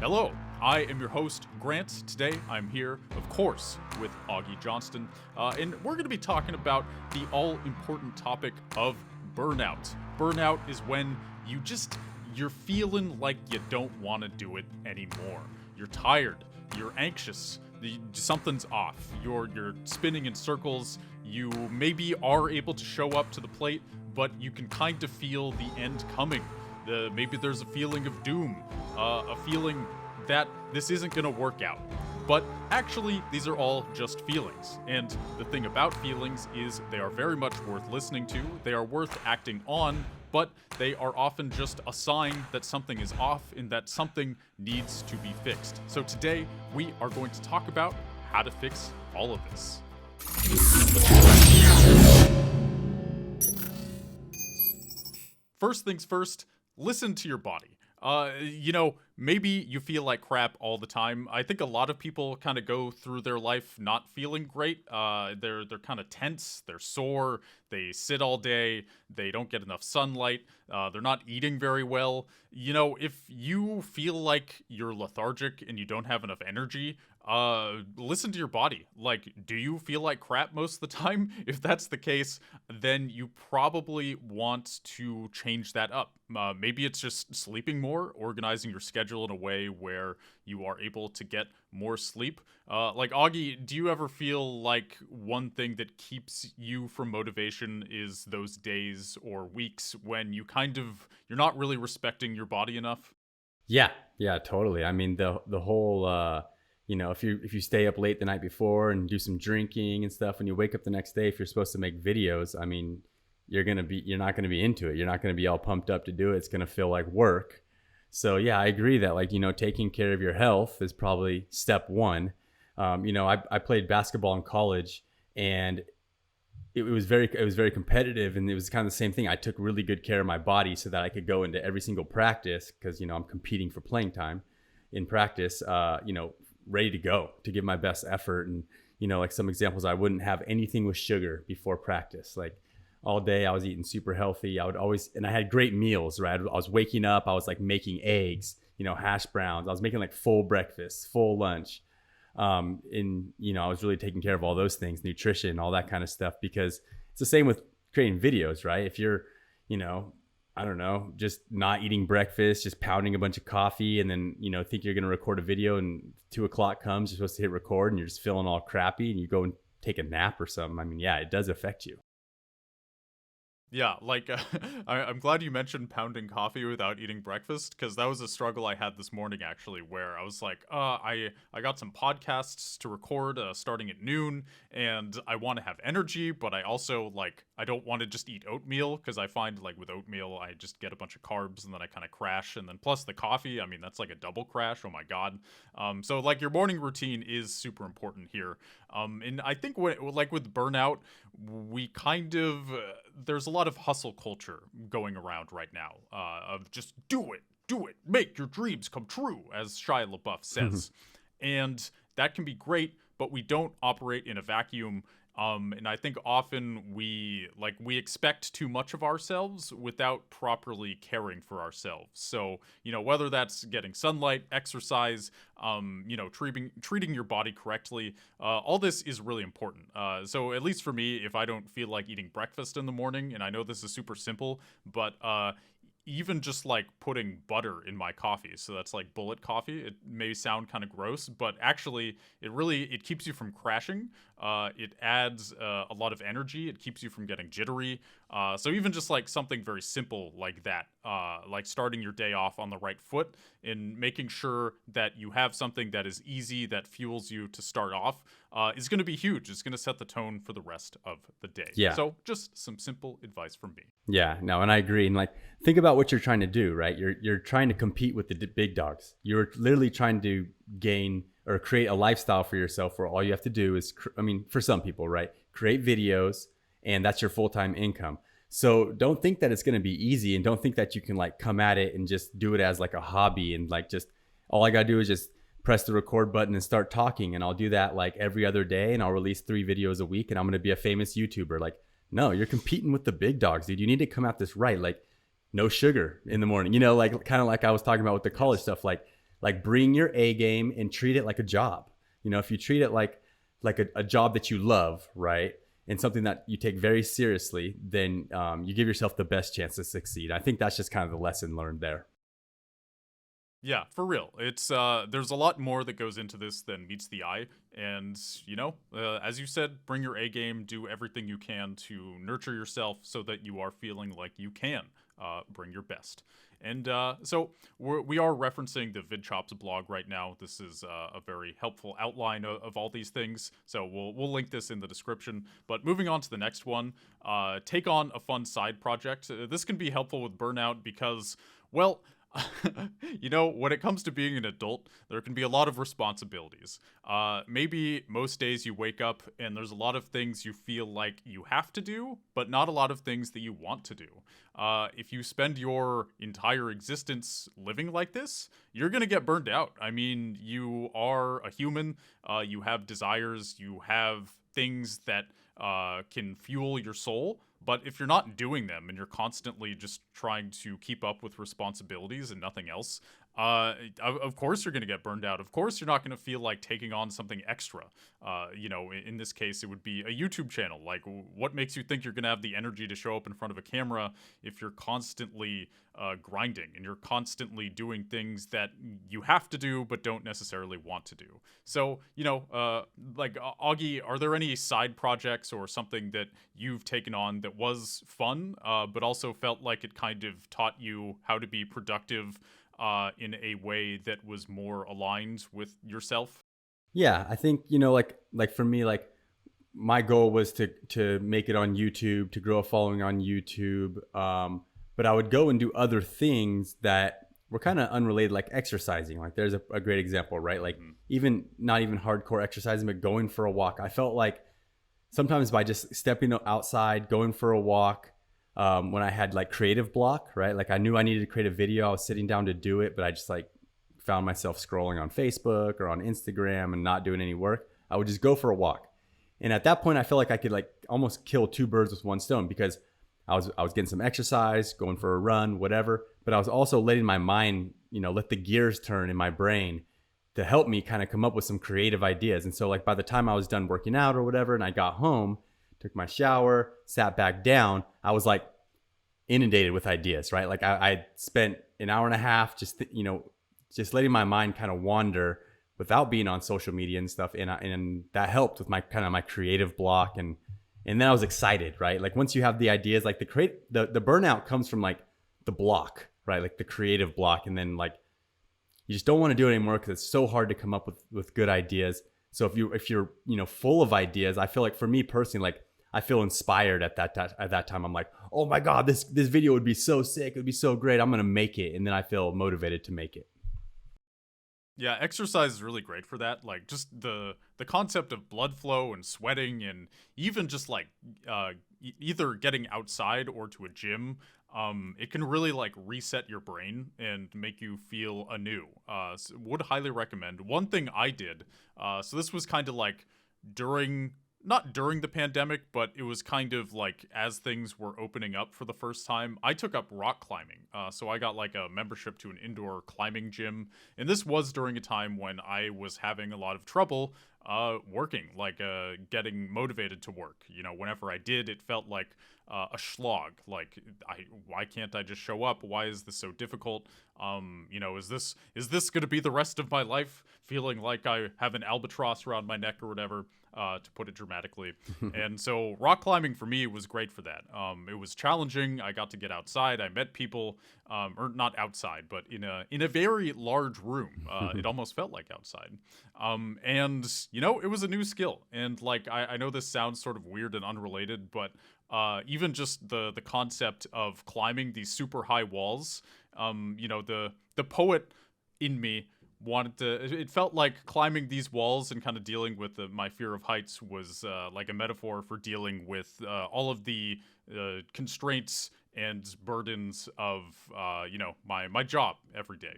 Hello, I am your host, Grant. Today I'm here, of course, with Augie Johnston, and we're going to be talking about the all-important topic of burnout. Burnout is when you're feeling like you don't want to do it anymore. You're tired, you're anxious, something's off, you're spinning in circles, you maybe are able to show up to the plate, but you can kind of feel the end coming. Maybe there's a feeling of doom, a feeling that this isn't going to work out. But actually, these are all just feelings. And the thing about feelings is they are very much worth listening to, they are worth acting on, but they are often just a sign that something is off and that something needs to be fixed. So today, we are going to talk about how to fix all of this. First things first, listen to your body. Maybe you feel like crap all the time. I think a lot of people kind of go through their life not feeling great. They're kind of tense, they're sore, they sit all day, they don't get enough sunlight, they're not eating very well. If you feel like you're lethargic and you don't have enough energy, listen to your body. Like, do you feel like crap most of the time? If that's the case, then you probably want to change that up. Maybe it's just sleeping more, organizing your schedule in a way where you are able to get more sleep. Like Augie, do you ever feel like one thing that keeps you from motivation is those days or weeks when you're not really respecting your body enough? Yeah, totally. I mean, the whole if you stay up late the night before and do some drinking and stuff, when you wake up the next day, if you're supposed to make videos, I mean, you're not gonna be into it. You're not gonna be all pumped up to do it. It's gonna feel like work. So yeah, I agree that taking care of your health is probably step one. I played basketball in college, and it was very competitive, and it was kind of the same thing. I took really good care of my body so that I could go into every single practice because I'm competing for playing time in practice. Ready to go to give my best effort. And like some examples, I wouldn't have anything with sugar before practice. Like all day I was eating super healthy. And I had great meals, right? I was waking up, I was like making eggs, hash browns. I was making like full breakfast, full lunch. I was really taking care of all those things, nutrition, all that kind of stuff, because it's the same with creating videos, right? If you're, I don't know, just not eating breakfast, just pounding a bunch of coffee, and then, think you're going to record a video and 2:00 comes, you're supposed to hit record and you're just feeling all crappy and you go and take a nap or something. I mean, yeah, it does affect you. Yeah, I'm glad you mentioned pounding coffee without eating breakfast, because that was a struggle I had this morning, actually, where I was like, I got some podcasts to record starting at noon, and I want to have energy, but I also, I don't want to just eat oatmeal, because I find, with oatmeal, I just get a bunch of carbs, and then I kind of crash, and then plus the coffee, I mean, that's like a double crash, oh my god. So, your morning routine is super important here. And I think, with burnout, we kind of, there's a lot of hustle culture going around right now, of just do it, make your dreams come true, as Shia LaBeouf says. And that can be great, but we don't operate in a vacuum. And I think often we expect too much of ourselves without properly caring for ourselves. So, whether that's getting sunlight, exercise, treating your body correctly, all this is really important. So at least for me, if I don't feel like eating breakfast in the morning, and I know this is super simple, but even just putting butter in my coffee, so that's bullet coffee, it may sound kind of gross, but actually it keeps you from crashing. It adds a lot of energy. It keeps you from getting jittery. So even just something very simple like that, starting your day off on the right foot and making sure that you have something that is easy, that fuels you to start off, is going to be huge. It's going to set the tone for the rest of the day. Yeah. So just some simple advice from me. Yeah, no, and I agree. And think about what you're trying to do, right? You're trying to compete with the big dogs. You're literally trying to gain or create a lifestyle for yourself where all you have to do is, for some people, right? Create videos, and that's your full-time income. So don't think that it's going to be easy, and don't think that you can come at it and just do it as a hobby and just all I got to do is just press the record button and start talking. And I'll do that every other day, and I'll release 3 videos a week, and I'm going to be a famous YouTuber. No, you're competing with the big dogs, dude. You need to come at this right. No sugar in the morning, kind of like I was talking about with the college stuff. like bring your A game and treat it like a job. If you treat it like a job that you love, right, and something that you take very seriously, then you give yourself the best chance to succeed. I think that's just kind of the lesson learned there. Yeah, for real. It's there's a lot more that goes into this than meets the eye, and as you said, bring your A game, do everything you can to nurture yourself so that you are feeling like you can bring your best. And so we are referencing the VidChops blog right now. This is a very helpful outline of all these things. So we'll link this in the description. But moving on to the next one, take on a fun side project. This can be helpful with burnout because, well, when it comes to being an adult, there can be a lot of responsibilities. Maybe most days you wake up and there's a lot of things you feel like you have to do, but not a lot of things that you want to do. If you spend your entire existence living like this, you're going to get burned out. I mean, you are a human, you have desires, you have things that can fuel your soul. But if you're not doing them and you're constantly just trying to keep up with responsibilities and nothing else, of course you're going to get burned out. Of course you're not going to feel like taking on something extra. In this case, it would be a YouTube channel. Like, what makes you think you're going to have the energy to show up in front of a camera if you're constantly grinding and you're constantly doing things that you have to do but don't necessarily want to do? So, Augie, are there any side projects or something that you've taken on that was fun, but also felt like it kind of taught you how to be productive in a way that was more aligned with yourself? Yeah, I think like for me, like my goal was to make it on YouTube, to grow a following on YouTube. But I would go and do other things that were kind of unrelated, like exercising. Like there's a great example, right? Like even not even hardcore exercising, but going for a walk. I felt like sometimes by just stepping outside, going for a walk, when I had like creative block, right? Like I knew I needed to create a video. I was sitting down to do it, but I just like found myself scrolling on Facebook or on Instagram and not doing any work. I would just go for a walk. And at that point, I felt like I could like almost kill two birds with one stone, because I was getting some exercise, going for a run, whatever. But I was also letting my mind, let the gears turn in my brain to help me kind of come up with some creative ideas. And so like by the time I was done working out or whatever, and I got home, took my shower, sat back down, I was like inundated with ideas, right? Like I spent an hour and a half just letting my mind kind of wander without being on social media and stuff. And that helped with my kind of my creative block. And then I was excited, right? Like once you have the ideas, like the burnout comes from like the block, right? Like the creative block. And then like, you just don't want to do it anymore because it's so hard to come up with good ideas. So if you're full of ideas, I feel like for me personally, like I feel inspired at that time. I'm like, oh my God, this video would be so sick. It would be so great. I'm going to make it. And then I feel motivated to make it. Yeah, exercise is really great for that. Like just the concept of blood flow and sweating, and even just like either getting outside or to a gym, it can really like reset your brain and make you feel anew. So would highly recommend. One thing I did, so this was kind of like not during the pandemic, but it was kind of like as things were opening up for the first time, I took up rock climbing. So I got like a membership to an indoor climbing gym. And this was during a time when I was having a lot of trouble working, like getting motivated to work. Whenever I did, it felt like a slog. Like, why can't I just show up? Why is this so difficult? Is this going to be the rest of my life? Feeling like I have an albatross around my neck or whatever, to put it dramatically. And so rock climbing for me was great for that. It was challenging. I got to get outside. I met people, or not outside, but in a very large room. It almost felt like outside. And it was a new skill. And like, I know this sounds sort of weird and unrelated, but even just the concept of climbing these super high walls, the poet in me wanted to, it felt like climbing these walls and kind of dealing with my fear of heights was like a metaphor for dealing with all of the constraints and burdens of my job every day,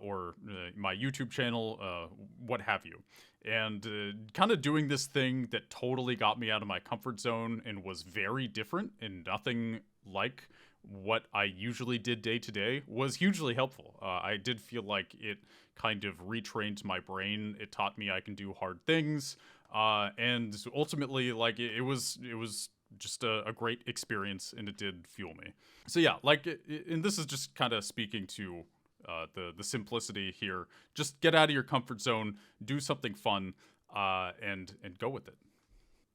or my YouTube channel, what have you. And kind of doing this thing that totally got me out of my comfort zone and was very different and nothing like what I usually did day to day was hugely helpful. I did feel like it kind of retrained my brain. It taught me I can do hard things, and ultimately, like it was just a great experience, and it did fuel me. So yeah, like, and this is just kind of speaking to the simplicity here. Just get out of your comfort zone, do something fun, and go with it.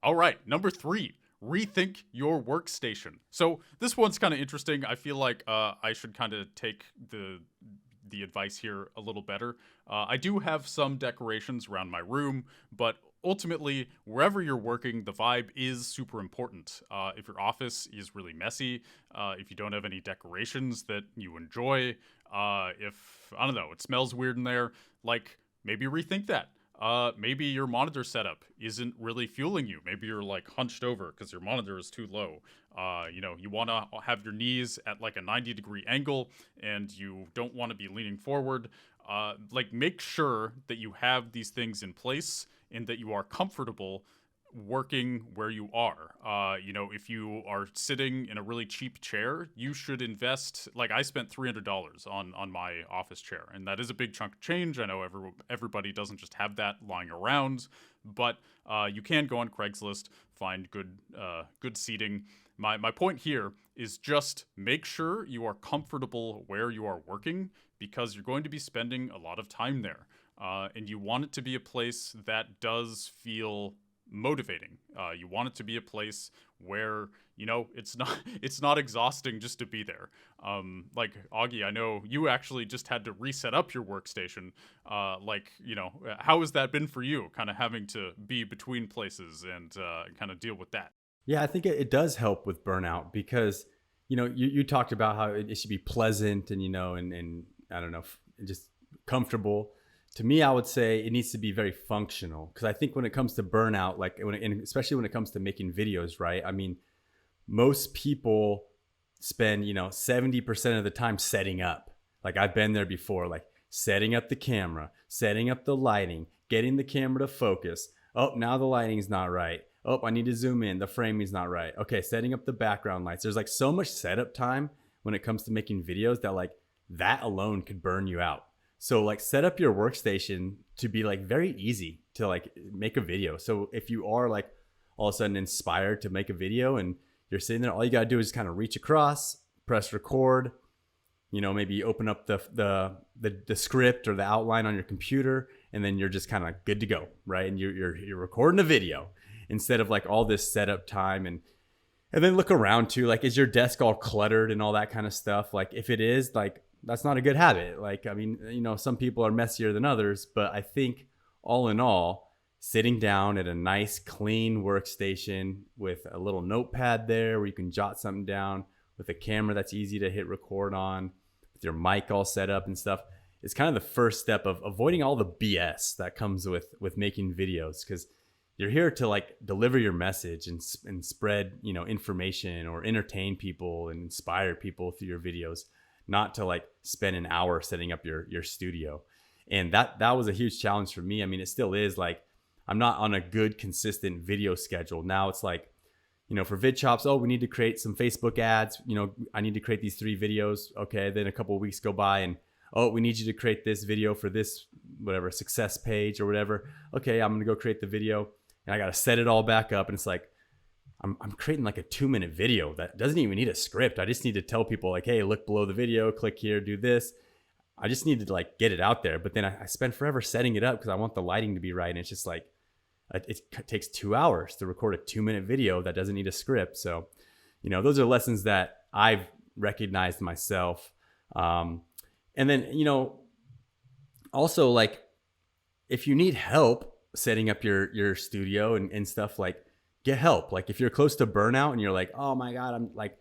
All right, number 3, rethink your workstation. So this one's kind of interesting. I feel like I should kind of take the advice here a little better. I do have some decorations around my room, but ultimately, wherever you're working, the vibe is super important. If your office is really messy, if you don't have any decorations that you enjoy, if, I don't know, it smells weird in there, like, maybe rethink that. Maybe your monitor setup isn't really fueling you. Maybe you're like hunched over because your monitor is too low. You want to have your knees at like a 90-degree angle, and you don't want to be leaning forward. Like, make sure that you have these things in place and that you are comfortable working where you are. If you are sitting in a really cheap chair, you should invest. Like, I spent $300 on my office chair, and that is a big chunk of change. I know everybody doesn't just have that lying around, but you can go on Craigslist, find good seating. My point here is just make sure you are comfortable where you are working, because you're going to be spending a lot of time there, and you want it to be a place that does feel motivating. You want it to be a place where it's not exhausting just to be there. Like, Augie, I know you actually just had to reset up your workstation. How has that been for you? Kind of having to be between places and kind of deal with that. Yeah, I think it does help with burnout because, you talked about how it should be pleasant and, and I don't know, just comfortable. To me, I would say it needs to be very functional, because I think when it comes to burnout, and especially when it comes to making videos, right? I mean, most people spend, 70% of the time setting up. Like, I've been there before, like setting up the camera, setting up the lighting, getting the camera to focus. Oh, now the lighting's not right. Oh, I need to zoom in. The framing's not right. Okay, setting up the background lights. There's like so much setup time when it comes to making videos that like that alone could burn you out. So like set up your workstation to be like very easy to like make a video. So if you are like all of a sudden inspired to make a video and you're sitting there, all you gotta do is kind of reach across, press record, maybe open up the script or the outline on your computer, and then you're just kind of good to go, right? And you're recording a video instead of like all this setup time and then look around too. Like, is your desk all cluttered and all that kind of stuff? Like, if it is, like, that's not a good habit. Like, I mean, some people are messier than others, but I think all in all, sitting down at a nice, clean workstation with a little notepad there where you can jot something down, with a camera that's easy to hit record on, with your mic all set up and stuff, is kind of the first step of avoiding all the BS that comes with making videos. Because you're here to like deliver your message and spread, information or entertain people and inspire people through your videos, not to like spend an hour setting up your studio. And that was a huge challenge for me. I mean, it still is. Like, I'm not on a good, consistent video schedule. Now it's like, for VidChops, oh, we need to create some Facebook ads. I need to create these 3 videos. Okay. Then a couple of weeks go by and, oh, we need you to create this video for this, whatever, success page or whatever. Okay. I'm going to go create the video, and I got to set it all back up. And it's like, I'm creating like a 2-minute video that doesn't even need a script. I just need to tell people like, hey, look below the video, click here, do this. I just need to like get it out there. But then I spend forever setting it up because I want the lighting to be right. And it's just like, it takes 2 hours to record a 2-minute video that doesn't need a script. So, those are lessons that I've recognized myself. And then, also like, if you need help setting up your studio and stuff, like, get help. Like, if you're close to burnout and you're like, oh my God, I'm like,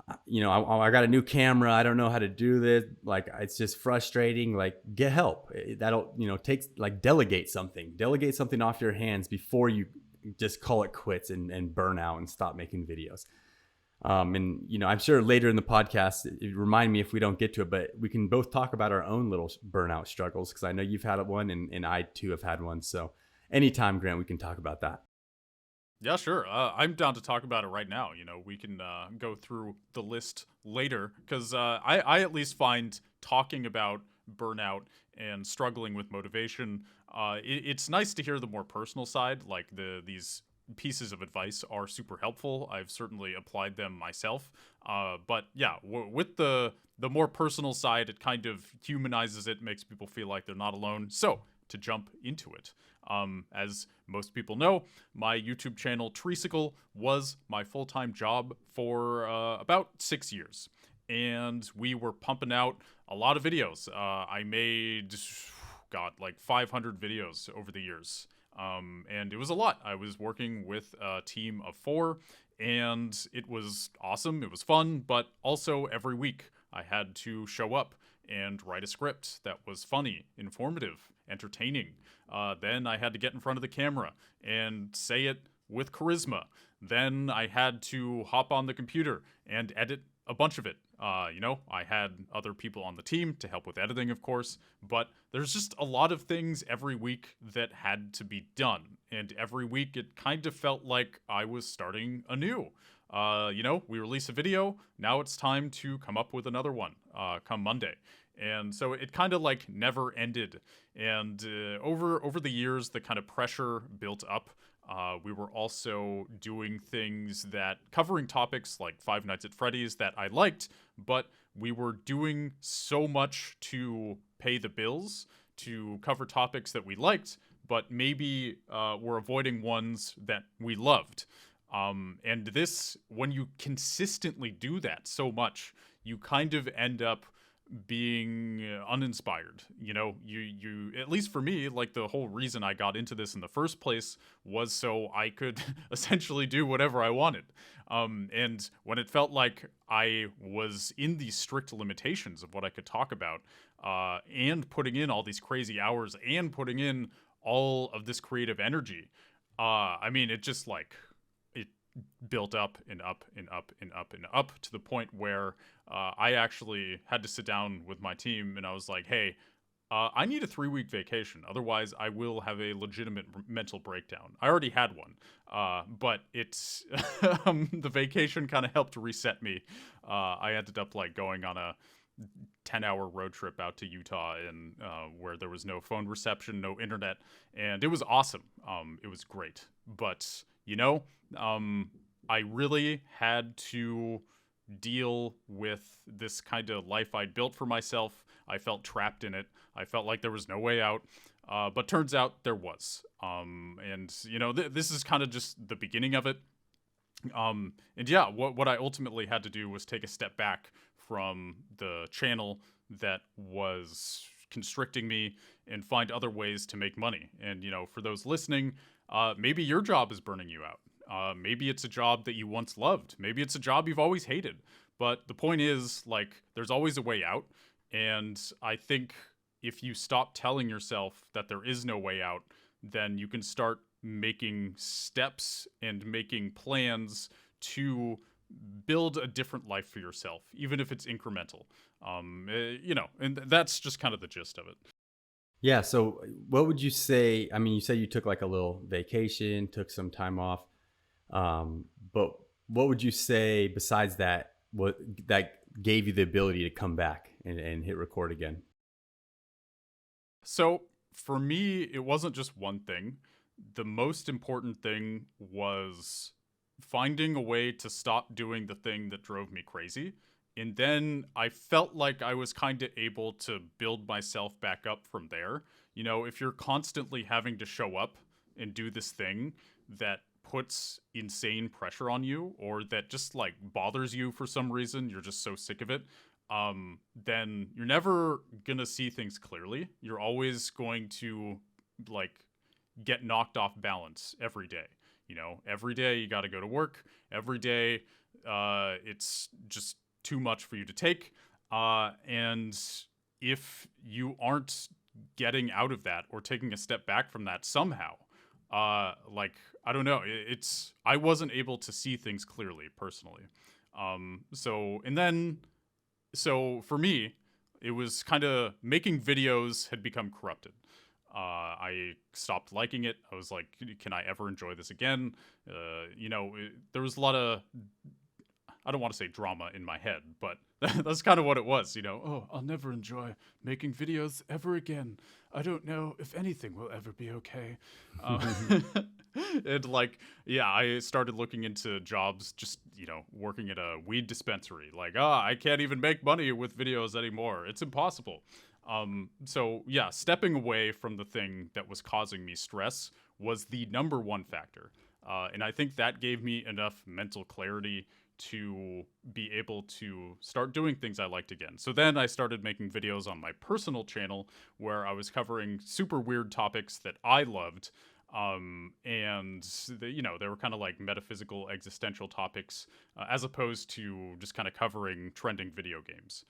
I got a new camera, I don't know how to do this, like, it's just frustrating. Like, get help. That'll, delegate something off your hands before you just call it quits and burn out and stop making videos. I'm sure later in the podcast, remind me if we don't get to it, but we can both talk about our own little burnout struggles, because I know you've had one and I too have had one. So anytime, Grant, we can talk about that. Yeah, sure. I'm down to talk about it right now. You know, we can go through the list later because I at least find talking about burnout and struggling with motivation. It's nice to hear the more personal side. Like these pieces of advice are super helpful. I've certainly applied them myself. But yeah, with the more personal side, it kind of humanizes it, makes people feel like they're not alone. So to jump into it. As most people know, my YouTube channel Treesicle was my full-time job for about 6 years, and we were pumping out a lot of videos. I made, God, like 500 videos over the years, and it was a lot. I was working with a team of four, and it was awesome. It was fun, but also every week I had to show up and write a script that was funny, informative, entertaining. Then I had to get in front of the camera and say it with charisma. Then I had to hop on the computer and edit a bunch of it. I had other people on the team to help with editing, of course, but there's just a lot of things every week that had to be done. And every week it kind of felt like I was starting anew. We release a video, now it's time to come up with another one come Monday. And so it kind of like never ended. And over the years, the kind of pressure built up. We were also doing things that covering topics like Five Nights at Freddy's that I liked, but we were doing so much to pay the bills to cover topics that we liked, but maybe we're avoiding ones that we loved. And this, when you consistently do that so much, you kind of end up being uninspired. You at least for me, like the whole reason I got into this in the first place was so I could essentially do whatever I wanted. And when it felt like I was in these strict limitations of what I could talk about, and putting in all these crazy hours and putting in all of this creative energy, it just like it built up and up and up and up and up to the point where I actually had to sit down with my team and I was like, hey, I need a 3-week vacation. Otherwise, I will have a legitimate mental breakdown. I already had one, but it's the vacation kind of helped reset me. I ended up like going on a 10-hour road trip out to Utah and where there was no phone reception, no internet, and it was awesome. It was great, but I really had to deal with this kind of life I'd built for myself. I felt trapped in it. I felt like there was no way out. But turns out there was. This is kind of just the beginning of it. What I ultimately had to do was take a step back from the channel that was constricting me and find other ways to make money. And, for those listening, maybe your job is burning you out. Maybe it's a job that you once loved. Maybe it's a job you've always hated. But the point is, like, there's always a way out. And I think if you stop telling yourself that there is no way out, then you can start making steps and making plans to build a different life for yourself, even if it's incremental. And that's just kind of the gist of it. Yeah. So, what would you say? I mean, you said you took like a little vacation, took some time off. But what would you say besides that? What that gave you the ability to come back and hit record again? So for me, it wasn't just one thing. The most important thing was finding a way to stop doing the thing that drove me crazy. And then I felt like I was kind of able to build myself back up from there. If you're constantly having to show up and do this thing that puts insane pressure on you or that just like bothers you for some reason, you're just so sick of it, then you're never gonna see things clearly. You're always going to like get knocked off balance every day. Every day you got to go to work. Every day, it's just too much for you to take. And if you aren't getting out of that or taking a step back from that somehow, I don't know, I wasn't able to see things clearly personally. So for me, it was kind of making videos had become corrupted. I stopped liking it. I was like, can I ever enjoy this again? There was a lot of, I don't want to say drama in my head, but that's kind of what it was, Oh, I'll never enjoy making videos ever again. I don't know if anything will ever be okay. And like, yeah, I started looking into jobs, just, working at a weed dispensary. Like, I can't even make money with videos anymore. It's impossible. So yeah, stepping away from the thing that was causing me stress was the number one factor. And I think that gave me enough mental clarity to be able to start doing things I liked again. So then I started making videos on my personal channel where I was covering super weird topics that I loved. They were kind of like metaphysical, existential topics, as opposed to just kind of covering trending video games.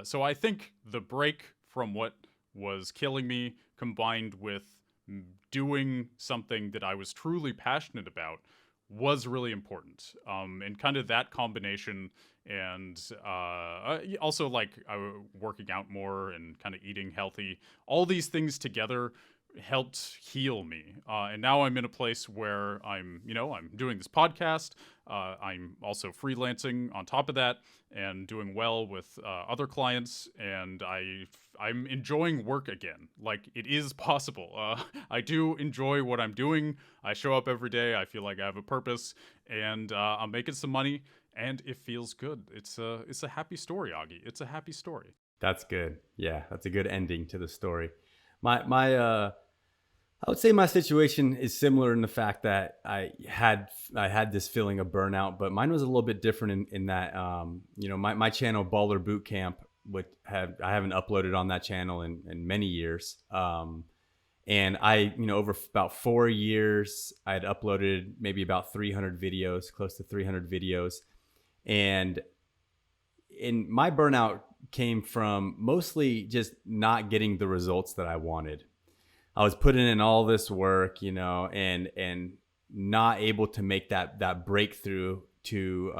So I think the break from what was killing me, combined with doing something that I was truly passionate about, was really important. And kind of that combination, and also like working out more and kind of eating healthy, all these things together helped heal me. And now I'm in a place where I'm doing this podcast. I'm also freelancing on top of that and doing well with other clients. And I'm enjoying work again. Like, it is possible. I do enjoy what I'm doing. I show up every day. I feel like I have a purpose, and I'm making some money, and it feels good. It's a happy story, Augie. It's a happy story. That's good. Yeah, that's a good ending to the story. I would say my situation is similar in the fact that I had this feeling of burnout, but mine was a little bit different in that my channel Baller Boot Camp I haven't uploaded on that channel in many years. And I, over about 4 years, I had uploaded maybe about 300 videos, close to 300 videos. And in my burnout came from mostly just not getting the results that I wanted. I was putting in all this work, and not able to make that breakthrough to,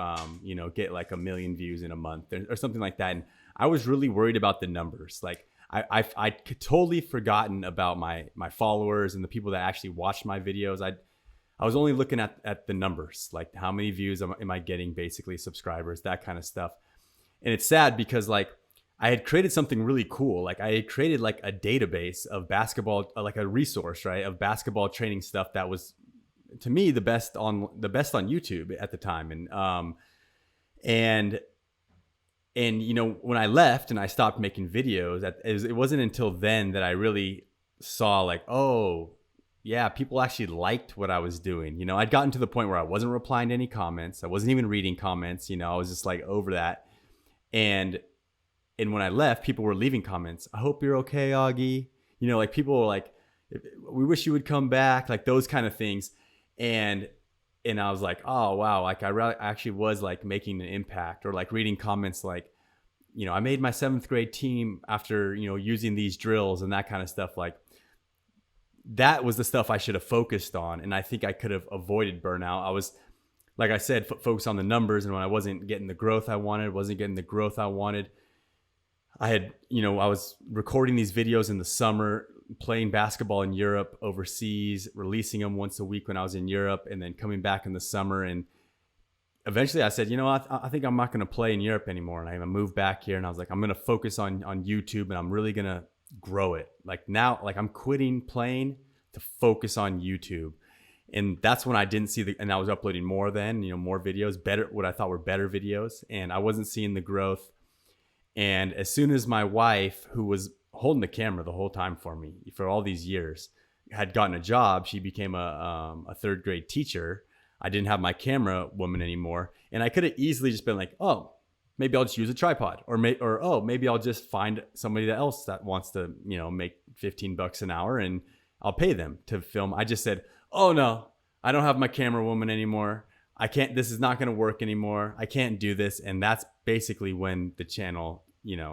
get like 1 million views in a month or something like that. And I was really worried about the numbers. Like I'd totally forgotten about my followers and the people that actually watched my videos. I was only looking at the numbers, like how many views am I getting, basically subscribers, that kind of stuff. And it's sad because like I had created something really cool. Like I had created like a database of basketball, like a resource, right, of basketball training stuff that was, to me, the best on YouTube at the time. And when I left and I stopped making videos, it wasn't until then that I really saw like, oh yeah, people actually liked what I was doing. I'd gotten to the point where I wasn't replying to any comments. I wasn't even reading comments. I was just like over that. And when I left, people were leaving comments. I hope you're okay, Augie. Like people were like, we wish you would come back, like those kind of things. And I was like, oh, wow. Like I actually was like making an impact, or like reading comments like, I made my 7th grade team after, using these drills and that kind of stuff. Like that was the stuff I should have focused on. And I think I could have avoided burnout. I was, like I said, focused on the numbers. And when I wasn't getting the growth I wanted, I was recording these videos in the summer, playing basketball in Europe, overseas, releasing them once a week when I was in Europe, and then coming back in the summer. And eventually I said, I think I'm not going to play in Europe anymore. And I moved back here, and I was like, I'm going to focus on YouTube, and I'm really going to grow it. Like now, like I'm quitting playing to focus on YouTube. And that's when I didn't see and I was uploading more then, more videos, what I thought were better videos. And I wasn't seeing the growth. And as soon as my wife, who was holding the camera the whole time for me for all these years, had gotten a job, she became a 3rd grade teacher. I didn't have my camera woman anymore. And I could have easily just been like, oh, maybe I'll just use a tripod, or maybe I'll just find somebody else that wants to, make $15 an hour and I'll pay them to film. I just said, oh no, I don't have my camera woman anymore. This is not going to work anymore. I can't do this. And that's basically when the channel,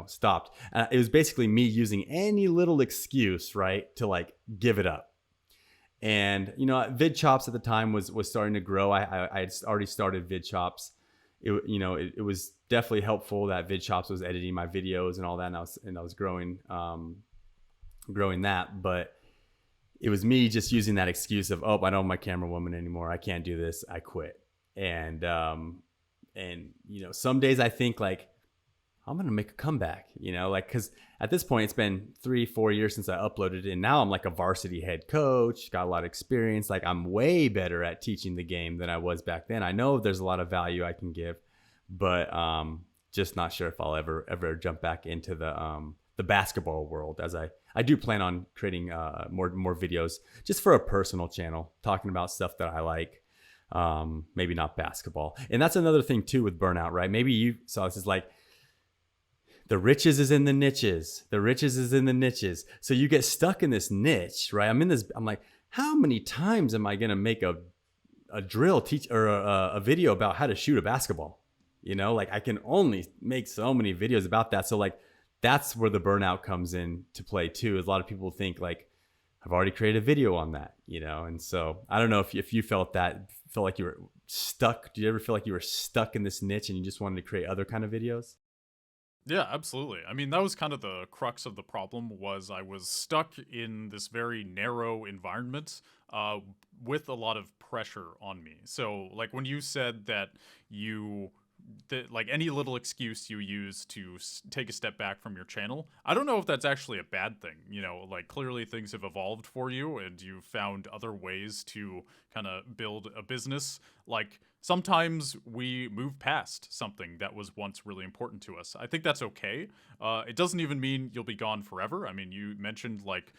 stopped. It was basically me using any little excuse, right, to like give it up. And, VidChops at the time was starting to grow. I had already started VidChops. It was definitely helpful that VidChops was editing my videos and all that. And I was growing that. But it was me just using that excuse of, oh, I don't have my camera woman anymore. I can't do this. I quit. And you know, some days I think like, I'm going to make a comeback, you know, like, cause at this point it's been 3-4 years since I uploaded, and now I'm like a varsity head coach, got a lot of experience. Like I'm way better at teaching the game than I was back then. I know there's a lot of value I can give, but just not sure if I'll ever jump back into the basketball world, as I do plan on creating more videos just for a personal channel, talking about stuff that I like. Maybe not basketball. And that's another thing too with Burnout, right? Maybe you saw this, is like, the riches is in the niches. The riches is in the niches. So you get stuck in this niche, right? I'm like, how many times am I going to make a drill teach or a video about how to shoot a basketball? You know, like I can only make so many videos about that. So like, that's where the burnout comes in to play too. Is a lot of people think like, I've already created a video on that, you know? And so I don't know if you felt like you were stuck. Did you ever feel like you were stuck in this niche and you just wanted to create other kind of videos? Yeah, absolutely. I mean, that was kind of the crux of the problem, was I was stuck in this very narrow environment with a lot of pressure on me. So, like when you said that like any little excuse you use to take a step back from your channel, I don't know if that's actually a bad thing. You know, like clearly things have evolved for you and you've found other ways to kind of build a business. Like sometimes we move past something that was once really important to us. I think that's okay. It doesn't even mean you'll be gone forever. I mean, you mentioned like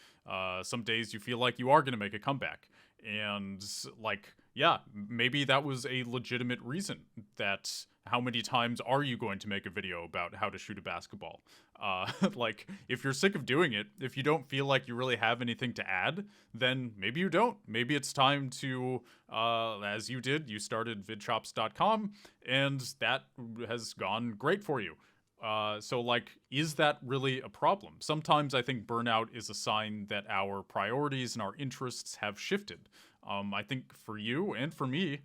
some days you feel like you are going to make a comeback. And like, yeah, maybe that was a legitimate reason. That how many times are you going to make a video about how to shoot a basketball? Like, if you're sick of doing it, if you don't feel like you really have anything to add, then maybe you don't. Maybe it's time to, as you did, you started VidChops.com, and that has gone great for you. So like, is that really a problem? Sometimes I think burnout is a sign that our priorities and our interests have shifted. I think for you and for me,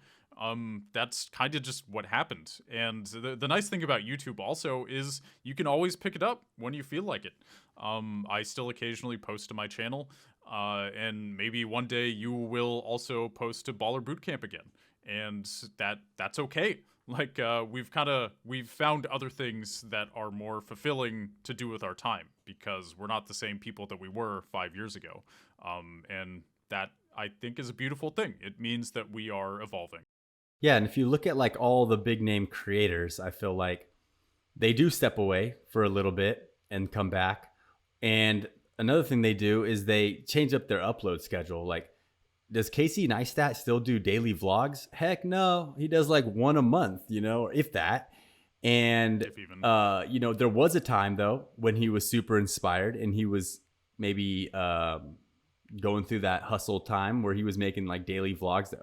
that's kind of just what happened. And the nice thing about YouTube also is you can always pick it up when you feel like it. I still occasionally post to my channel, and maybe one day you will also post to Baller Bootcamp again, and that's okay. Like we've found other things that are more fulfilling to do with our time, because we're not the same people that we were 5 years ago, and that I think is a beautiful thing. It means that we are evolving. Yeah, and if you look at like all the big name creators, I feel like they do step away for a little bit and come back. And another thing they do is they change up their upload schedule. Like, does Casey Neistat still do daily vlogs? Heck no, he does like one a month, you know, if that. And If even. you know, there was a time though when he was super inspired and he was maybe going through that hustle time where he was making like daily vlogs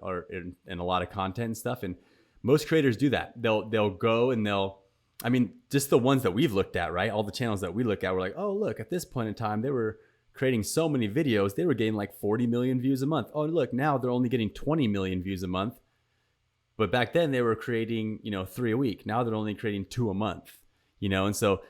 and a lot of content and stuff. And most creators do that. They'll go and I mean, just the ones that we've looked at, right? All the channels that we look at, we're like, oh, look, at this point in time, they were creating so many videos, they were getting like 40 million views a month. Oh, look, now they're only getting 20 million views a month. But back then they were creating, you know, 3 a week. Now they're only creating 2 a month, you know? And so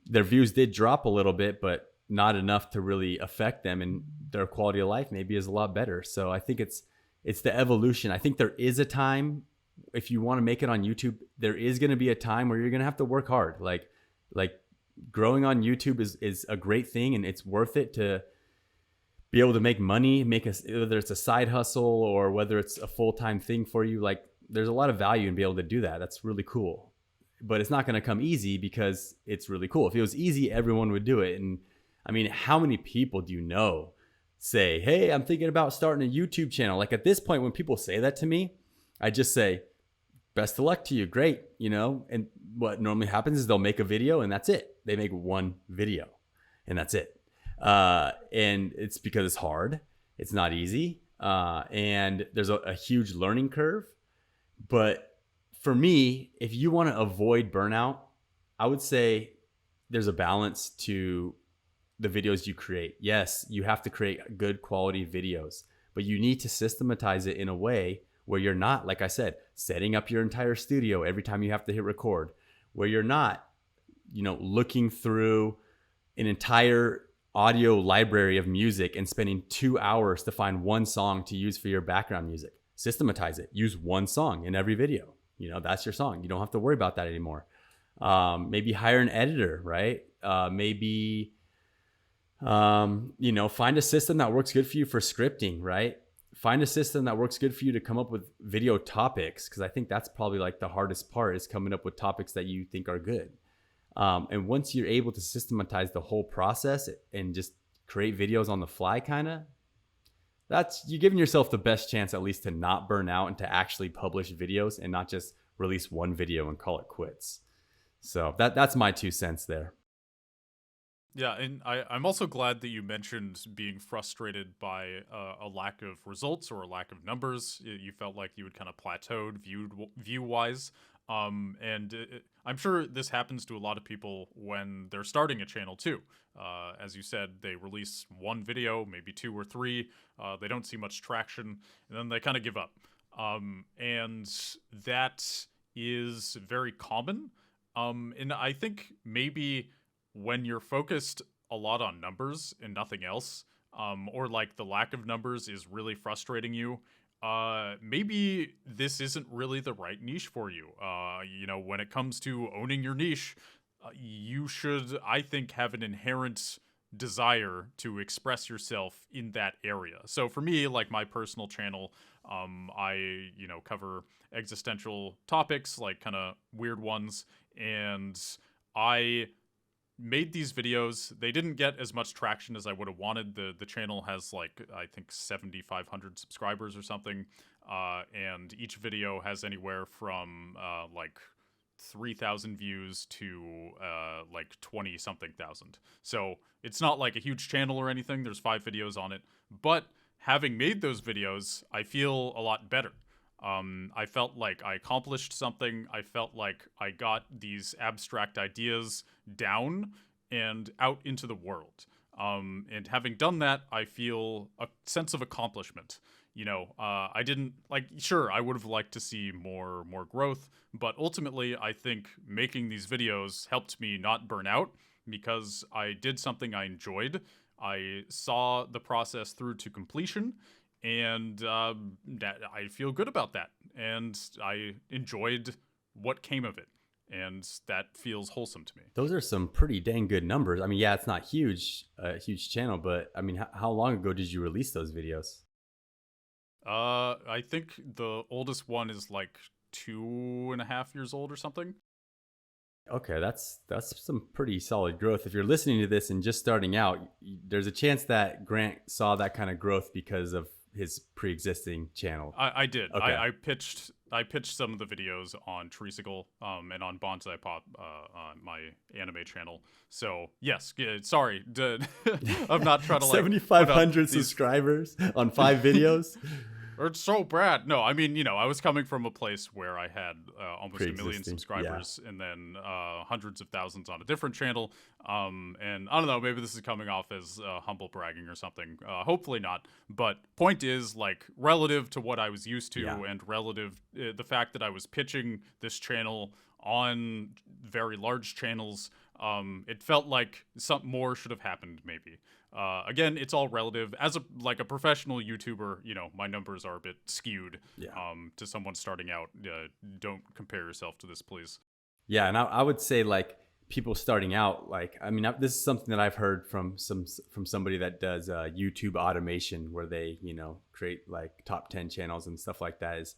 their views did drop a little bit, but not enough to really affect them, and their quality of life maybe is a lot better. So I think it's the evolution. I think there is a time, if you want to make it on YouTube, there is going to be a time where you're going to have to work hard. Like growing on YouTube is a great thing, and it's worth it to be able to make money, whether it's a side hustle or whether it's a full-time thing for you. Like, there's a lot of value in being able to do that. That's really cool, but it's not going to come easy because it's really cool. If it was easy, everyone would do it. And I mean, how many people do you know say, hey, I'm thinking about starting a YouTube channel? Like, at this point, when people say that to me, I just say, best of luck to you. Great. You know, and what normally happens is they'll make a video and that's it. They make one video and that's it. And it's because it's hard. It's not easy. And there's a huge learning curve. But for me, if you want to avoid burnout, I would say there's a balance to the videos you create. Yes, you have to create good quality videos, but you need to systematize it in a way where you're not, like I said, setting up your entire studio every time you have to hit record, where you're not, you know, looking through an entire audio library of music and spending 2 hours to find one song to use for your background music. Systematize it. Use one song in every video. That's your song. You don't have to worry about that anymore. Maybe hire an editor, right? Maybe, find a system that works good for you for scripting, right? Find a system that works good for you to come up with video topics, because I think that's probably like the hardest part, is coming up with topics that you think are good. And once you're able to systematize the whole process and just create videos on the fly, you're giving yourself the best chance at least to not burn out and to actually publish videos and not just release one video and call it quits. So that's my 2 cents there. Yeah, and I'm also glad that you mentioned being frustrated by a lack of results or a lack of numbers. You felt like you had kind of plateaued view-wise. I'm sure this happens to a lot of people when they're starting a channel too. As you said, they release one video, maybe 2 or 3. They don't see much traction, and then they kind of give up. And that is very common. And I think maybe when you're focused a lot on numbers and nothing else, or like the lack of numbers is really frustrating you, maybe this isn't really the right niche for you. When it comes to owning your niche, you should, I think, have an inherent desire to express yourself in that area. So for me, like my personal channel, I cover existential topics, like kind of weird ones, and I made these videos. They didn't get as much traction as I would have wanted. The channel has like, I think 7,500 subscribers or something, and each video has anywhere from like 3,000 views to like 20 something thousand. So it's not like a huge channel or anything. There's 5 videos on it, but having made those videos, I feel a lot better. I felt like I accomplished something. I felt like I got these abstract ideas down and out into the world. And having done that, I feel a sense of accomplishment. I didn't sure, I would have liked to see more growth, but ultimately I think making these videos helped me not burn out because I did something I enjoyed. I saw the process through to completion, and I feel good about that, and I enjoyed what came of it, and that feels wholesome to me. Those are some pretty dang good numbers. I mean, yeah, it's not a huge channel, but I mean, how long ago did you release those videos? I think the oldest one is like 2.5 years old or something. Okay, that's some pretty solid growth. If you're listening to this and just starting out, there's a chance that Grant saw that kind of growth because of his pre-existing channel. I did. Okay. I pitched some of the videos on Treesicle and on Bonsai Pop on my anime channel. So yes, sorry, I'm not trying to like 7,500 subscribers on 5 videos. It's so bad. No, I mean, I was coming from a place where I had almost 1 million subscribers, and then hundreds of thousands on a different channel. And I don't know, maybe this is coming off as humble bragging or something. Hopefully not. But point is, like, relative to what I was used to, and relative the fact that I was pitching this channel on very large channels, it felt like something more should have happened, maybe. Again, it's all relative. As a professional YouTuber, my numbers are a bit skewed. To someone starting out. Don't compare yourself to this, please. Yeah, and I would say, like, people starting out, like, I mean, this is something that I've heard from somebody that does YouTube automation, where they create like top 10 channels and stuff like that. Is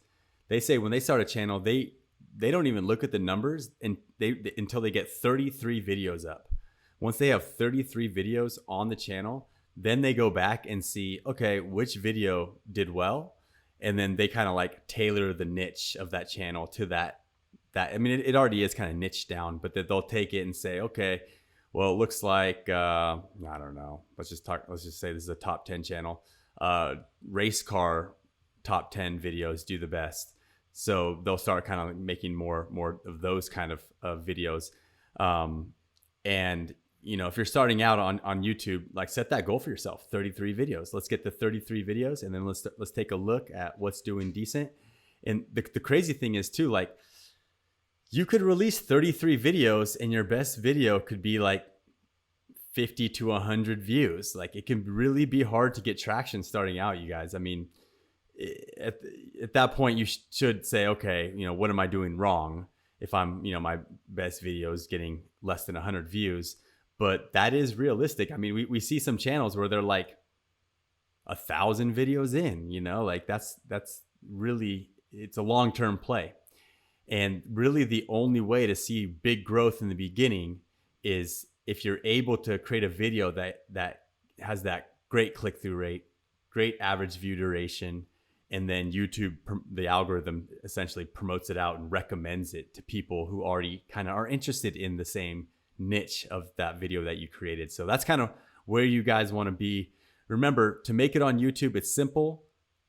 they say when they start a channel, they don't even look at the numbers until they get 33 videos up. Once they have 33 videos on the channel, then they go back and see, okay, which video did well, and then they kind of like tailor the niche of that channel to that. I mean, it already is kind of niched down, but that they'll take it and say, okay, well, it looks like I don't know. Let's just say this is a top 10 channel. Race car top 10 videos do the best. So they'll start kind of making more of those kind of videos. And if you're starting out on YouTube, like, set that goal for yourself, 33 videos. Let's get the 33 videos, and then let's take a look at what's doing decent. And the crazy thing is too, like, you could release 33 videos and your best video could be like 50 to 100 views. Like, it can really be hard to get traction starting out, you guys. I mean, at, at that point, you should say, okay, what am I doing wrong if I'm, my best video is getting less than 100 views? But that is realistic. I mean, we see some channels where they're like 1,000 videos in, like that's really, it's a long-term play. And really the only way to see big growth in the beginning is if you're able to create a video that has that great click-through rate, great average view duration, and then YouTube, the algorithm essentially promotes it out and recommends it to people who already kind of are interested in the same niche of that video that you created. So that's kind of where you guys want to be. Remember, to make it on YouTube, it's simple.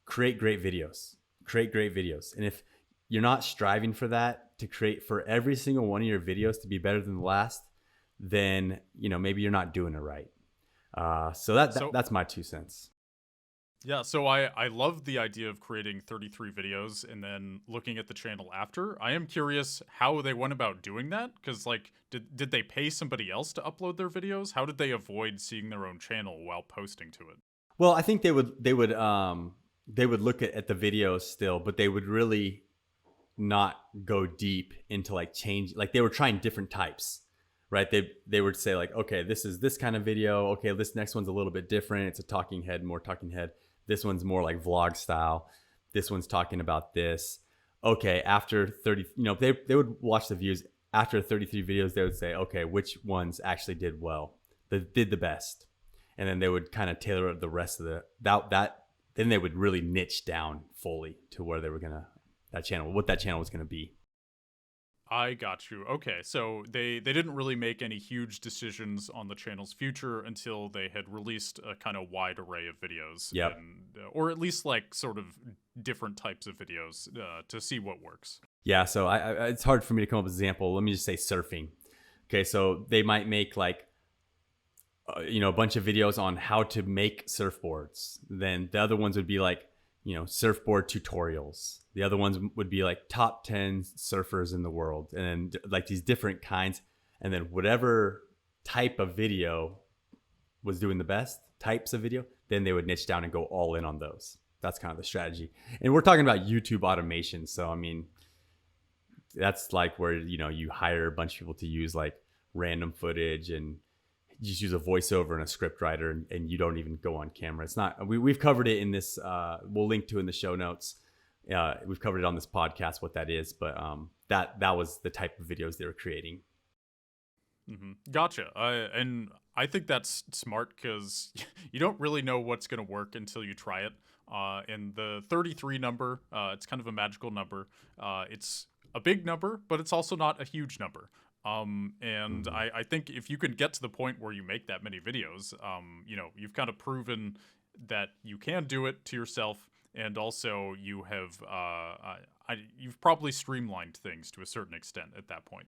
Create great videos. Create great videos. And if you're not striving for that, to create for every single one of your videos to be better than the last, then maybe you're not doing it right. So that's my 2 cents. Yeah, so I love the idea of creating 33 videos and then looking at the channel after. I am curious how they went about doing that, because like, did they pay somebody else to upload their videos? How did they avoid seeing their own channel while posting to it? Well, I think they would look at the videos still, but they would really not go deep into like change. Like, they were trying different types, right? They would say like, okay, this is this kind of video. Okay, this next one's a little bit different. It's a talking head, more talking head. This one's more like vlog style. This one's talking about this. Okay, after 30, they would watch the views. After 33 videos, they would say, okay, which ones actually did well, that did the best. And then they would kind of tailor the rest of then they would really niche down fully to where they were what that channel was gonna be. I got you. Okay, so they didn't really make any huge decisions on the channel's future until they had released a kind of wide array of videos. Yep. Or at least like sort of different types of videos to see what works. Yeah, so it's hard for me to come up with an example. Let me just say surfing. Okay, so they might make like, a bunch of videos on how to make surfboards. Then the other ones would be like, surfboard tutorials. The other ones would be like top 10 surfers in the world, and then like these different kinds. And then whatever type of video was doing the best, types of video, then they would niche down and go all in on those. That's kind of the strategy. And we're talking about YouTube automation. So, I mean, that's like where, you hire a bunch of people to use like random footage and just use a voiceover and a script writer, and you don't even go on camera. It's not, we've covered it in this, we'll link to in the show notes. We've covered it on this podcast, what that is, but that was the type of videos they were creating. Mm-hmm. Gotcha. And I think that's smart because you don't really know what's going to work until you try it. And the 33 number, it's kind of a magical number. It's a big number, but it's also not a huge number. And I think if you can get to the point where you make that many videos, you've kind of proven that you can do it to yourself. And also you have, you've probably streamlined things to a certain extent at that point.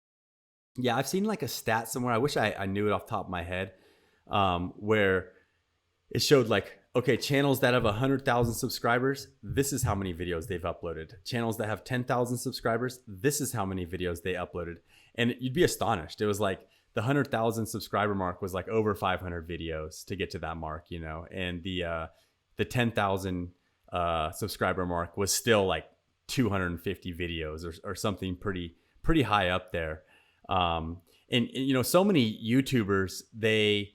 Yeah, I've seen like a stat somewhere. I wish I knew it off the top of my head, where it showed like, okay, channels that have 100,000 subscribers, this is how many videos they've uploaded. Channels that have 10,000 subscribers, this is how many videos they uploaded. And you'd be astonished. It was like the 100,000 subscriber mark was like over 500 videos to get to that mark, and the 10,000 subscriber mark was still like 250 videos or something pretty high up there. And so many YouTubers, they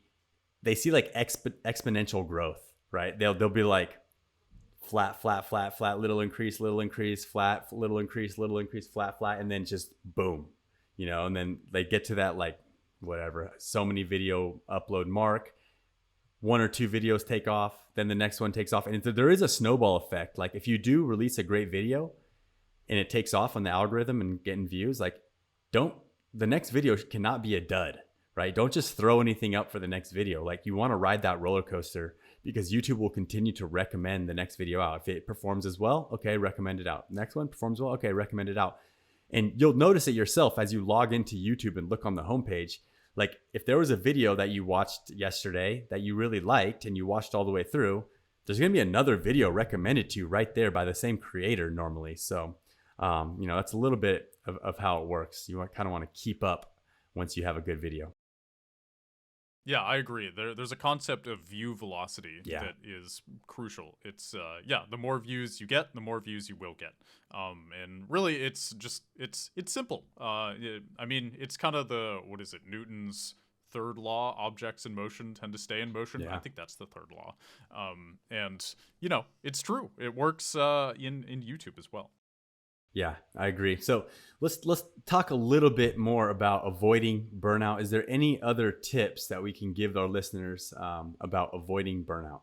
see like exponential growth, right? They'll be like flat, little increase, flat, little increase, flat, and then just boom, and then they get to that like whatever, so many video upload mark, 1 or 2 videos take off, then the next one takes off. And there is a snowball effect. Like if you do release a great video and it takes off on the algorithm and getting views, like the next video cannot be a dud, right? Don't just throw anything up for the next video. Like you want to ride that roller coaster, because YouTube will continue to recommend the next video out. If it performs as well, okay, recommend it out. Next one performs well, okay, recommend it out. And you'll notice it yourself as you log into YouTube and look on the homepage. Like if there was a video that you watched yesterday that you really liked and you watched all the way through, there's going to be another video recommended to you right there by the same creator normally. So, that's a little bit of how it works. You kind of want to keep up once you have a good video. Yeah, I agree. There's a concept of view velocity Yeah. that is crucial. It's yeah, the more views you get, the more views you will get. And really, it's just it's simple. I mean, it's kind of the what is it? Newton's third law: objects in motion tend to stay in motion. I Yeah. think that's the third law. And it's true. It works in YouTube as well. Yeah, I agree. So let's talk a little bit more about avoiding burnout. Is there any other tips that we can give our listeners about avoiding burnout?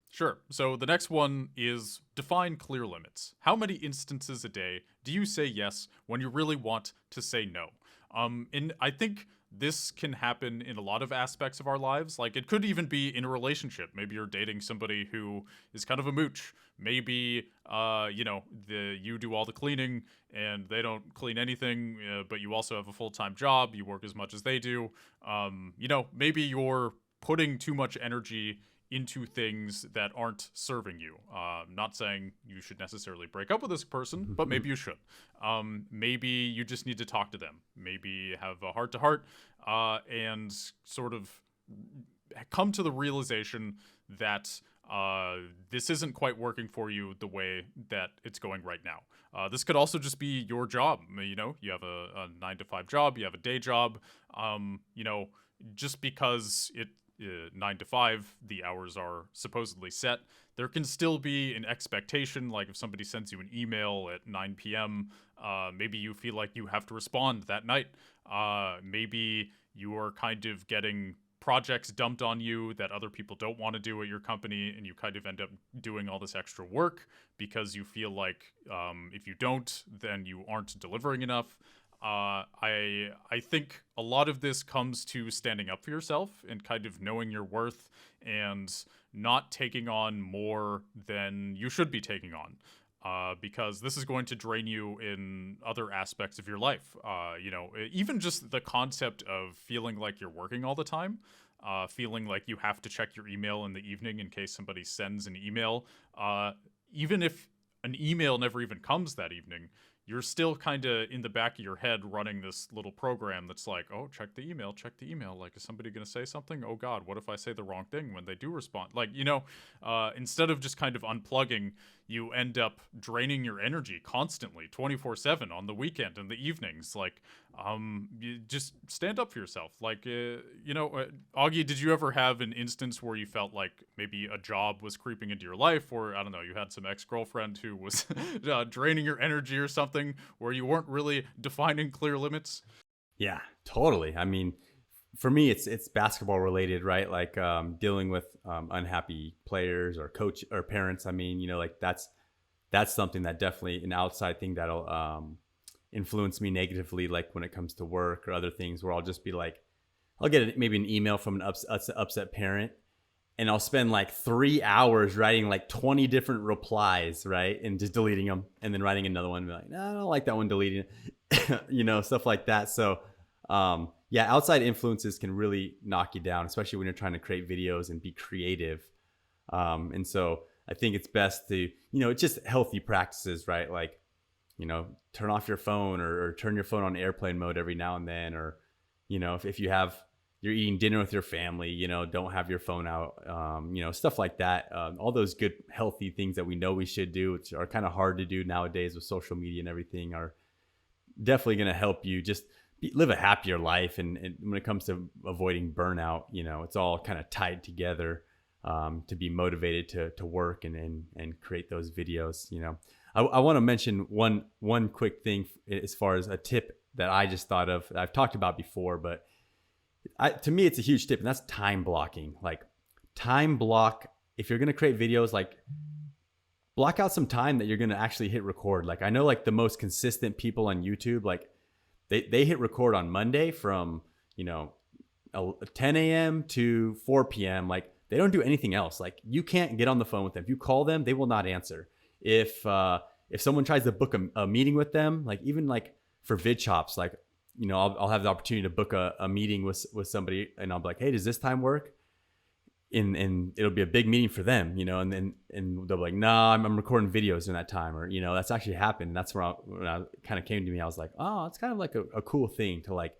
Sure. So the next one is define clear limits. How many instances a day do you say yes when you really want to say no? And I think this can happen in a lot of aspects of our lives. Like it could even be in a relationship. Maybe you're dating somebody who is kind of a mooch. Maybe you do all the cleaning and they don't clean anything, but you also have a full-time job. You work as much as they do. Maybe you're putting too much energy into things that aren't serving you. Not saying you should necessarily break up with this person, but maybe you should. Maybe you just need to talk to them. Maybe have a heart to heart and sort of come to the realization that this isn't quite working for you the way that it's going right now. This could also just be your job. You have a 9 to 5 job, you have a day job. Just because 9 to 5, the hours are supposedly set. There can still be an expectation, like if somebody sends you an email at 9 p.m., maybe you feel like you have to respond that night. Maybe you are kind of getting projects dumped on you that other people don't want to do at your company, and you kind of end up doing all this extra work because you feel like if you don't, then you aren't delivering enough. I think a lot of this comes to standing up for yourself and kind of knowing your worth and not taking on more than you should be taking on. Because this is going to drain you in other aspects of your life. Even just the concept of feeling like you're working all the time, feeling like you have to check your email in the evening in case somebody sends an email, even if an email never even comes that evening, you're still kind of in the back of your head running this little program that's like, oh, check the email. Like, is somebody going to say something? Oh, God, what if I say the wrong thing when they do respond? Like, instead of just kind of unplugging, you end up draining your energy constantly, 24/7 on the weekend and the evenings. Like, you just stand up for yourself. Like, Augie, did you ever have an instance where you felt like maybe a job was creeping into your life, or I don't know, you had some ex-girlfriend who was draining your energy or something, where you weren't really defining clear limits? Yeah, totally. I mean, for me, it's basketball related, right? Like dealing with unhappy players or coach or parents. I mean, like that's something that definitely an outside thing that'll influence me negatively. Like when it comes to work or other things, where I'll just be like, I'll get maybe an email from an upset parent, and I'll spend like 3 hours writing like 20 different replies, right? And just deleting them, and then writing another one and be like, no, I don't like that one, deleting it, stuff like that. So, yeah, outside influences can really knock you down, especially when you're trying to create videos and be creative. And so I think it's best to, it's just healthy practices, right? Like, turn off your phone or turn your phone on airplane mode every now and then, or, if you're eating dinner with your family, don't have your phone out, stuff like that. All those good, healthy things that we know we should do, which are kind of hard to do nowadays with social media and everything, are definitely going to help you just live a happier life. And when it comes to avoiding burnout, it's all kind of tied together to be motivated to work and create those videos. I want to mention one quick thing as far as a tip that I just thought of, that I've talked about before, but to me, it's a huge tip, and that's time blocking. Like, time block, if you're going to create videos, like block out some time that you're going to actually hit record. Like, I know like the most consistent people on YouTube, like they hit record on Monday from, 10 a.m. to 4 p.m. Like, they don't do anything else. Like, you can't get on the phone with them. If you call them, they will not answer. If someone tries to book a meeting with them, like even like for VidChops, like, I'll have the opportunity to book a meeting with somebody, and I'll be like, hey, does this time work? And it'll be a big meeting for them, and they'll be like, nah, I'm recording videos in that time, or, that's actually happened. That's when I kind of came to me, I was like, oh, it's kind of like a cool thing to like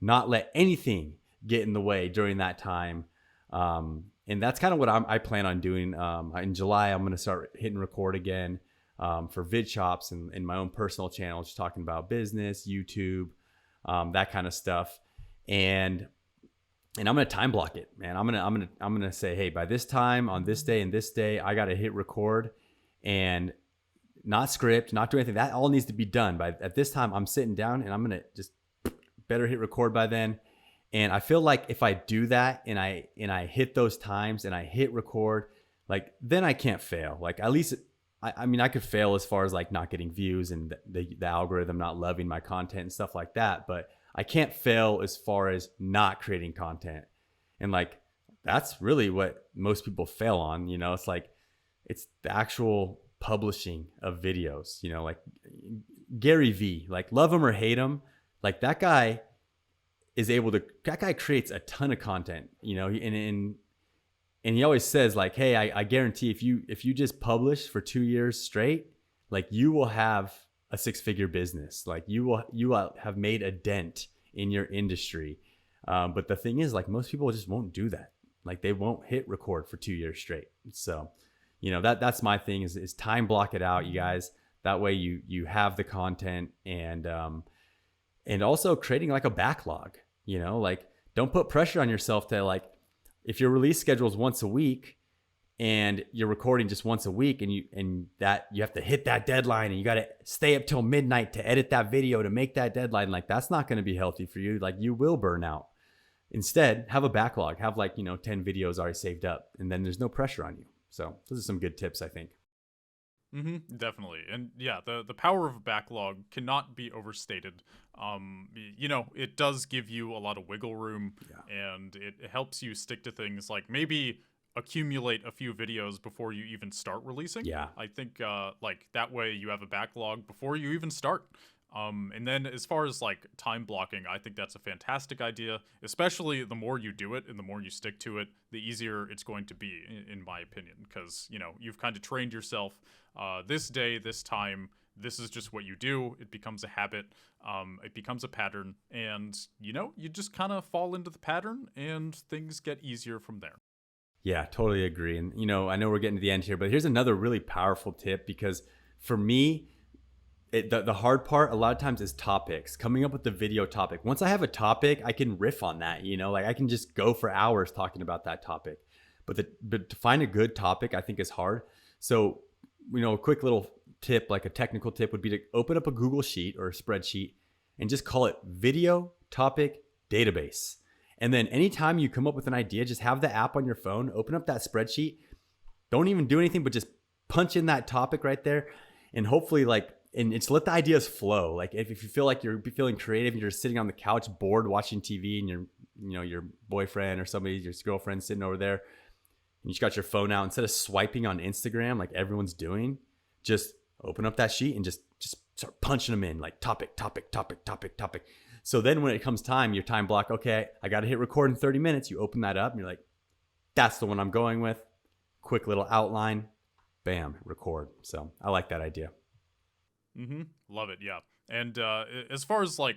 not let anything get in the way during that time. And that's kind of what I plan on doing. In July, I'm going to start hitting record again for VidChops and my own personal channel, just talking about business, YouTube, that kind of stuff. And I'm going to time block it, man. I'm going to say, hey, by this time on this day and this day, I got to hit record, and not script, not do anything. That all needs to be done by at this time. I'm sitting down and I'm going to just better hit record by then. And I feel like if I do that and I hit those times and I hit record, like then I can't fail. Like at least I mean, I could fail as far as like not getting views and the algorithm not loving my content and stuff like that. But I can't fail as far as not creating content. And like, that's really what most people fail on. You know, it's like, it's the actual publishing of videos, you know, like Gary V, like love him or hate him. Like that guy creates a ton of content, you know, and he always says like, hey, I guarantee if you just publish for 2 years straight, like you will have a 6-figure business. Like you will have made a dent in your industry. But the thing is, like, most people just won't do that. Like they won't hit record for 2 years straight. So, you know, that's my thing is time block it out, you guys. That way you have the content, and also creating like a backlog, you know, like don't put pressure on yourself to like, if your release schedule is once a week and you're recording just once a week and you have to hit that deadline and you got to stay up till midnight to edit that video to make that deadline, like that's not going to be healthy for you. Like you will burn out. Instead, have a backlog, have like, you know, 10 videos already saved up, and then there's no pressure on you. So those are some good tips, I think. Definitely. And yeah, the power of a backlog cannot be overstated. You know, it does give you a lot of wiggle room, and it helps you stick to things, like maybe accumulate a few videos before you even start releasing. Yeah. I think like that way you have a backlog before you even start. And then as far as like time blocking, I think that's a fantastic idea, especially the more you do it and the more you stick to it, the easier it's going to be, in my opinion, because, you know, you've kind of trained yourself, this day, this time, this is just what you do. It becomes a habit. It becomes a pattern, and, you know, you just kind of fall into the pattern and things get easier from there. Yeah, totally agree. And, you know, I know we're getting to the end here, but here's another really powerful tip, because for me, the hard part a lot of times is topics, coming up with the video topic. Once I have a topic, I can riff on that, you know, like I can just go for hours talking about that topic. But to find a good topic, I think is hard. So, you know, a quick little tip, like a technical tip, would be to open up a Google Sheet or a spreadsheet and just call it Video Topic Database. And then anytime you come up with an idea, just have the app on your phone, open up that spreadsheet. Don't even do anything, but just punch in that topic right there. And hopefully and it's let the ideas flow. Like if you feel like you're feeling creative and you're just sitting on the couch bored watching TV, and your boyfriend or somebody, your girlfriend sitting over there, and you just got your phone out, instead of swiping on Instagram like everyone's doing, just open up that sheet and just start punching them in, like topic. So then when it comes time, your time block, okay, I got to hit record in 30 minutes. You open that up and you're like, that's the one I'm going with. Quick little outline, bam, record. So I like that idea. Love it. Yeah. And as far as like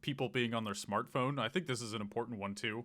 people being on their smartphone, I think this is an important one too.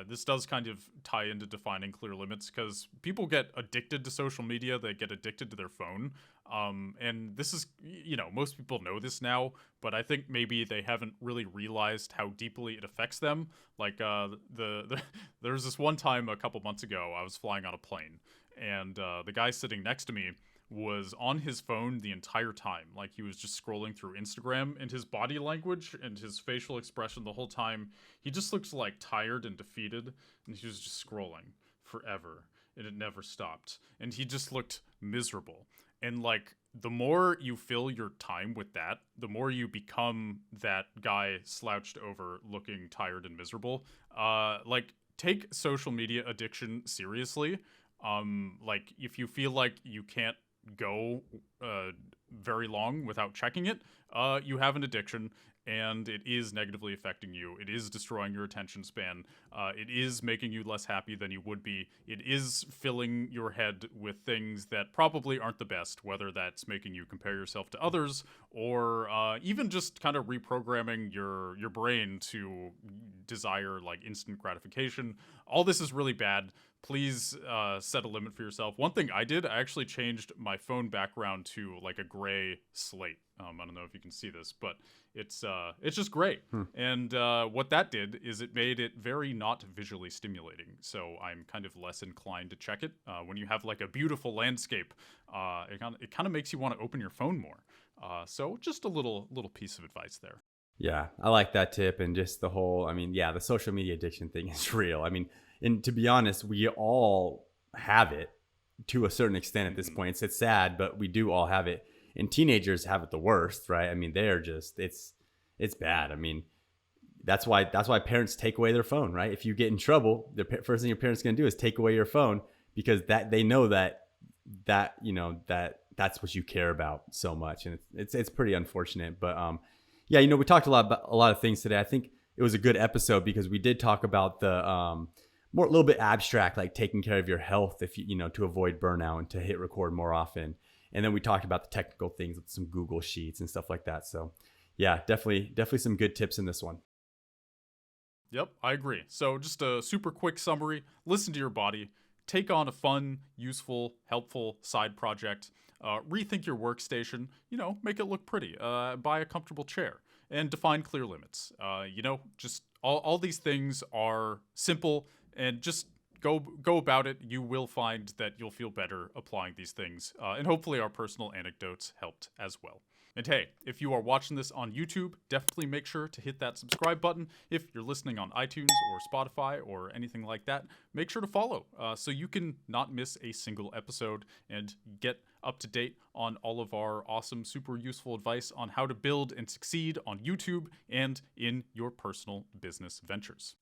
This does kind of tie into defining clear limits, because people get addicted to social media. They get addicted to their phone. And this is, you know, most people know this now, but I think maybe they haven't really realized how deeply it affects them. Like there was this one time a couple months ago, I was flying on a plane, and the guy sitting next to me was on his phone the entire time. Like he was just scrolling through Instagram, and his body language and his facial expression the whole time, he just looked like tired and defeated, and he was just scrolling forever, and it never stopped. And he just looked miserable. And like, the more you fill your time with that, the more you become that guy slouched over looking tired and miserable. Like, take social media addiction seriously. Like if you feel like you can't go very long without checking it, you have an addiction, and it is negatively affecting you. It is destroying your attention span. It is making you less happy than you would be. It is filling your head with things that probably aren't the best, whether that's making you compare yourself to others, or even just kind of reprogramming your brain to desire like instant gratification. All this is really bad. Please set a limit for yourself. One thing I did, I actually changed my phone background to like a gray slate. I don't know if you can see this, but it's just gray. And what that did is it made it very not visually stimulating. So I'm kind of less inclined to check it. When you have like a beautiful landscape, it kind of makes you want to open your phone more. So just a little piece of advice there. Yeah, I like that tip. And just the whole, I mean, yeah, the social media addiction thing is real. I mean, and to be honest, we all have it to a certain extent at this point. It's sad, but we do all have it. And teenagers have it the worst, right? I mean, they're just, it's bad. I mean, that's why parents take away their phone, right? If you get in trouble, the first thing your parents are going to do is take away your phone, because that they know that that's what you care about so much. And it's pretty unfortunate, but yeah, we talked a lot about a lot of things today. I think it was a good episode because we did talk about the a little bit abstract, like taking care of your health if you to avoid burnout and to hit record more often. And then we talked about the technical things with some Google Sheets and stuff like that. So yeah, definitely some good tips in this one. Yep, I agree. So just a super quick summary: listen to your body, take on a fun, useful, helpful side project, rethink your workstation, make it look pretty, buy a comfortable chair, and define clear limits. Just all these things are simple, and just go about it. You will find that you'll feel better applying these things, and hopefully our personal anecdotes helped as well. And hey, if you are watching this on YouTube, definitely make sure to hit that subscribe button. If you're listening on iTunes or Spotify or anything like that, make sure to follow so you can not miss a single episode and get up to date on all of our awesome, super useful advice on how to build and succeed on YouTube and in your personal business ventures.